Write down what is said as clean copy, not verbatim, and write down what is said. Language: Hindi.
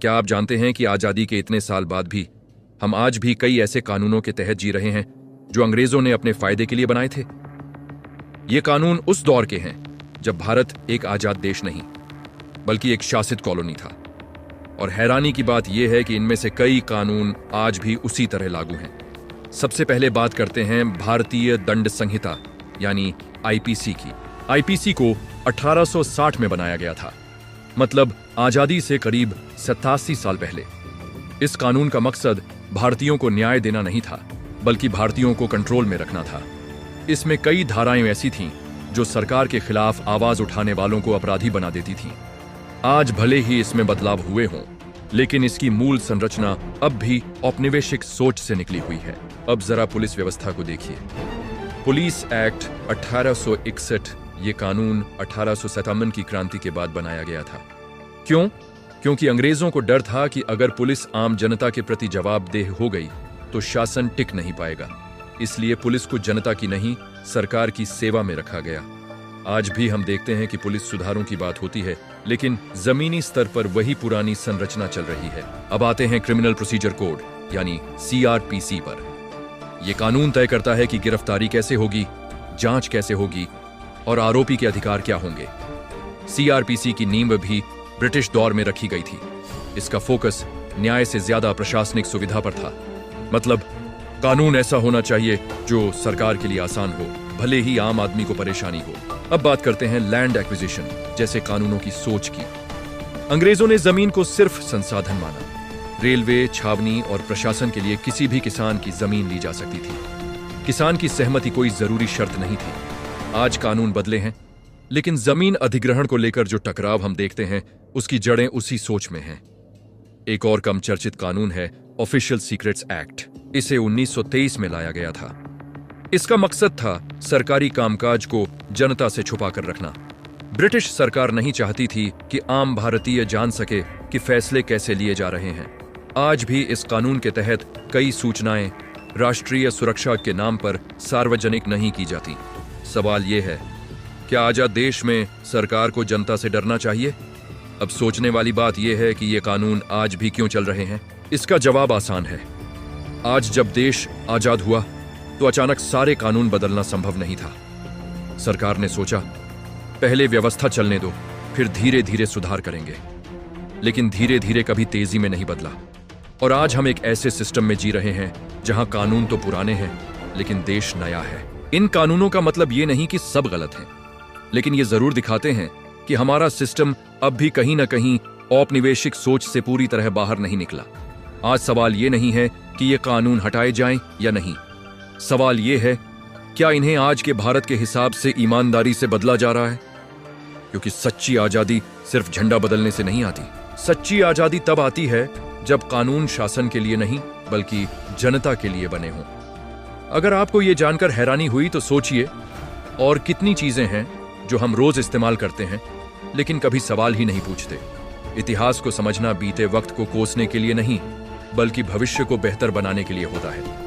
क्या आप जानते हैं कि आजादी के इतने साल बाद भी हम आज भी कई ऐसे कानूनों के तहत जी रहे हैं जो अंग्रेजों ने अपने फायदे के लिए बनाए थे। ये कानून उस दौर के हैं जब भारत एक आजाद देश नहीं बल्कि एक शासित कॉलोनी था। और हैरानी की बात यह है कि इनमें से कई कानून आज भी उसी तरह लागू हैं। सबसे पहले बात करते हैं भारतीय दंड संहिता यानी आईपीसी की। आईपीसी को 1860 में बनाया गया था, मतलब आजादी से करीब 87 साल पहले। इस कानून का मकसद भारतीयों को न्याय देना नहीं था बल्कि भारतीयों को कंट्रोल में रखना था। इसमें कई धाराएं ऐसी थीं जो सरकार के खिलाफ आवाज उठाने वालों को अपराधी बना देती थीं। आज भले ही इसमें बदलाव हुए हों, लेकिन इसकी मूल संरचना अब भी औपनिवेशिक सोच से निकली हुई है। अब जरा पुलिस व्यवस्था को देखिए। पुलिस एक्ट 1861 ये कानून 1857 की क्रांति के बाद बनाया गया था। क्यों? क्योंकि अंग्रेजों को डर था कि अगर पुलिस आम जनता के प्रति जवाबदेह हो गई तो शासन टिक नहीं पाएगा। इसलिए पुलिस को जनता की नहीं, सरकार की सेवा में रखा गया। आज भी हम देखते हैं कि पुलिस सुधारों की बात होती है, लेकिन जमीनी स्तर पर वही पुरानी संरचना चल रही है। अब आते हैं क्रिमिनल प्रोसीजर कोड यानी सीआरपीसी पर। यह कानून तय करता है कि गिरफ्तारी कैसे होगी, जांच कैसे होगी और आरोपी के अधिकार क्या होंगे। सीआरपीसी की नींव भी ब्रिटिश दौर में रखी गई थी। इसका फोकस न्याय से ज्यादा प्रशासनिक सुविधा पर था। मतलब कानून ऐसा होना चाहिए जो सरकार के लिए आसान हो, भले ही आम आदमी को परेशानी हो। अब बात करते हैं लैंड एक्विजिशन जैसे कानूनों की सोच की। अंग्रेजों ने जमीन को सिर्फ संसाधन माना। रेलवे, छावनी और प्रशासन के लिए किसी भी किसान की जमीन ली जा सकती थी। किसान की सहमति कोई जरूरी शर्त नहीं थी। आज कानून बदले हैं, लेकिन जमीन अधिग्रहण को लेकर जो टकराव हम देखते हैं उसकी जड़ें उसी सोच में हैं। एक और कम चर्चित कानून है ऑफिशियल सीक्रेट्स एक्ट। इसे 1923 में लाया गया था। इसका मकसद था सरकारी कामकाज को जनता से छुपा कर रखना। ब्रिटिश सरकार नहीं चाहती थी कि आम भारतीय जान सके कि फैसले कैसे लिए जा रहे हैं। आज भी इस कानून के तहत कई सूचनाएं राष्ट्रीय सुरक्षा के नाम पर सार्वजनिक नहीं की जाती। सवाल यह है, क्या आजाद देश में सरकार को जनता से डरना चाहिए? अब सोचने वाली बात यह है कि ये कानून आज भी क्यों चल रहे हैं। इसका जवाब आसान है। आज जब देश आजाद हुआ तो अचानक सारे कानून बदलना संभव नहीं था। सरकार ने सोचा पहले व्यवस्था चलने दो, फिर धीरे धीरे सुधार करेंगे। लेकिन धीरे धीरे कभी तेजी में नहीं बदला। और आज हम एक ऐसे सिस्टम में जी रहे हैं जहां कानून तो पुराने हैं लेकिन देश नया है। इन कानूनों का मतलब ये नहीं कि सब गलत हैं, लेकिन ये जरूर दिखाते हैं कि हमारा सिस्टम अब भी कहीं ना कहीं औपनिवेशिक सोच से पूरी तरह बाहर नहीं निकला। आज सवाल ये नहीं है कि ये कानून हटाए जाएं या नहीं। सवाल ये है, क्या इन्हें आज के भारत के हिसाब से ईमानदारी से बदला जा रहा है? क्योंकि सच्ची आजादी सिर्फ झंडा बदलने से नहीं आती। सच्ची आजादी तब आती है जब कानून शासन के लिए नहीं बल्कि जनता के लिए बने हों। अगर आपको ये जानकर हैरानी हुई तो सोचिए और कितनी चीजें हैं जो हम रोज इस्तेमाल करते हैं लेकिन कभी सवाल ही नहीं पूछते। इतिहास को समझना बीते वक्त को कोसने के लिए नहीं बल्कि भविष्य को बेहतर बनाने के लिए होता है।